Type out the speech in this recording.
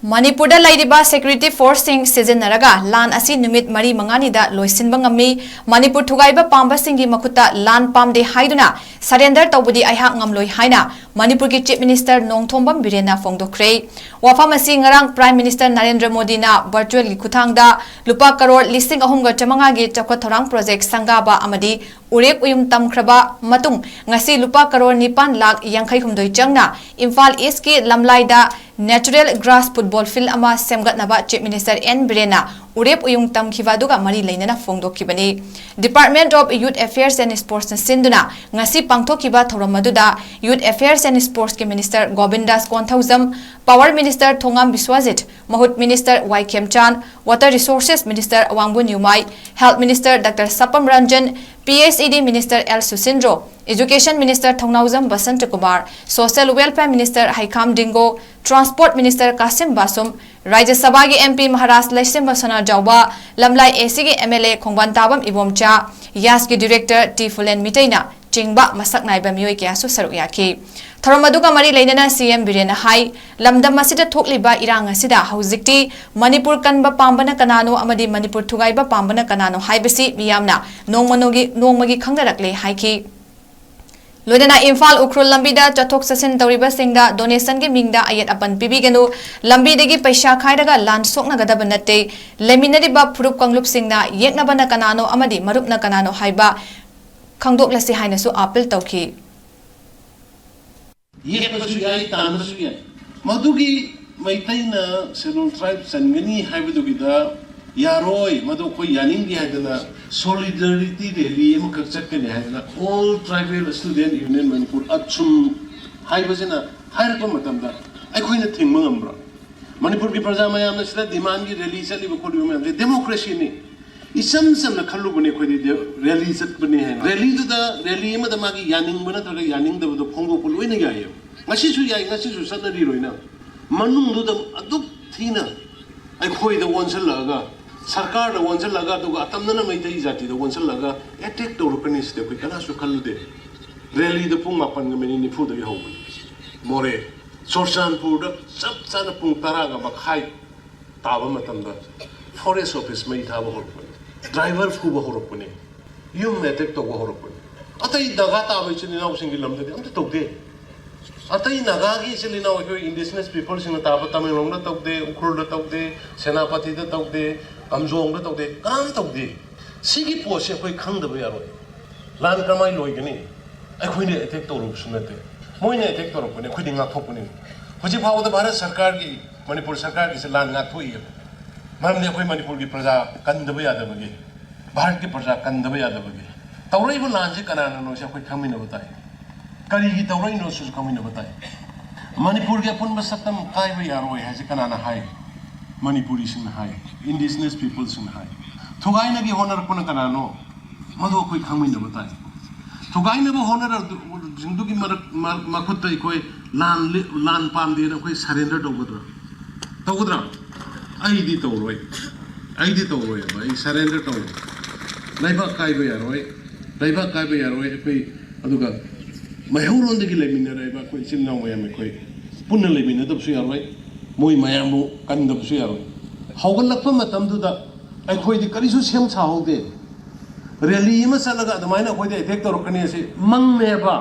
Manipur da laidiba security force sing sizinaraga lan asi numit mari mangani da loisinba ngammi Manipur thugaiba pamba singi makuta lan pamde haiduna surrender tawbudi aihak ngamloi haina Manipur ki chief minister Nongthombam Birena phongdokre wafam asi ngarang prime minister Narendra Modi na virtual gi kuthangda lupa crore listing ahumga chamanga gi chakwa thorang project sangaba amadi urek uyum tamkhraba matung ngasi lupa crore 9 lakh yankhai humdoi changna Imphal East ki lamlaida natural grass football field ama semgatnaba chief minister N Birena urep uyung tamkhiwaduga mari leinana phongdokkibani Department of Youth Affairs and Sports na sinduna ngasi pangthokiba thoramaduda Youth Affairs and Sports ke minister Gobindas Konthaujam Power Minister Thongam Biswajit Mahut Minister Y Khemchan Water Resources Minister Awangbu Nyumai Health Minister Dr Sapam Ranjan PSED Minister L Susindro Education Minister Thongnaujam Basant Kumar Social Welfare Minister Haikam Dingo Transport Minister Kasim Basum Rajya Sabha ki MP Maharaj Laisim Basana Jawba Lamlai AC ki MLA Khongban Tabam Ibomcha Yas ki Director T Fulen Mitaina Chingba Masak Naiba Miyoi kya su saruk yaki Thoramaduga mari leinana CM Birena hai lamdam masida thokliba irang asida hauzikti Manipur kanba pambana kanano amadi Manipur thugaiba pambana kanano haibasi miyamna nongmagi khangdarakle haiki Loidana Imphal Ukrul Lambida Chathok Sasin Tauriba Singda donation gi mingda ayat apan pibigenu lambi degi paisa khairaga lan sokna gadaba natte leminari ba phurup kanglup singna yekna bana kanano amadi marupna kanano haiba khangdok lasi haina su appeal tawki yekbasu yai tanbasu yai madugi maitaina selon tribe sangani haibadugi da yaroi madu koi yaning di haidana solidarity rally em kakchakne haidana all tribal student union Manipur achum haibasina hairpa matamda aikoina thingma ngamra Manipur ki praja mayamna sida demand gi rally chali ba khodi mayam democracy ni isam samna khallu bune khodi rally chat bune hai rally da rally ma da magi yaning bana to yaning da do phongbo pul oina ga yo ngasi su yai ngasi su sanari roina manung do da aduk thina aikoi da wonsal laga सरकार the वंसल लगा तो अतमना मैतई जाति the वंसल लगा attack तौरकनी से कोई कना सु खल्लुदे rally the पुंग मापन गमेनी निफु द हो मोरे सोरसानपुर द सब साना पुंग तरा ग मखाई ताब मतम द फॉरेस्ट ऑफिस मै थाब होरपन ड्राइवर फु ब होरपने युम अटैक तो होरपन अतई दगा ताब चिनाव सिंग लमदे अम तो दे अतई नगा की चिनाव को इंडिजिनस पीपल सिंग ताब तमिलनाडु द तौदे उखुर द तौदे सेनापति the तौदे Amzong da tawde kan tawde sigi pose koi khangdaba yaroi lan kamai loigani akhoi ne attack tawru sunate moine attack tawru pune khoi dinga thopune hoji phaw da Bharat sarkar gi Manipur sarkar gi se lan nga thoi maram de khoi Manipur gi praja kandaba yadaba gi Bharat ki praja kandaba yadaba gi tawrai bu lan je kanana no se khoi khamina batai kari gi tawrai no su khamina batai Manipur gi apun basatam kai ba yaroi ha je kanana hai Manipuri sing high, indigenous people sing high. Thugai na gi honor puna kanano, madu koi khangmin na batai. Thugai na ba honor jingdu ki makutta koi lan pam de na koi surrender tawudra. Tawudra, ai di tawroi ba, ai surrender taw. Laiba kai ba yaroi koi aduga maheuron de gi lemina rai ba koi simna mayam koi punna lemina dab su yaroi. Moi mayamu kandab su yaroi hawgalakpa matamduda akhoi di karisu sem cha haude rally ma salaga admaina khoi de attack torkani ase mang me ba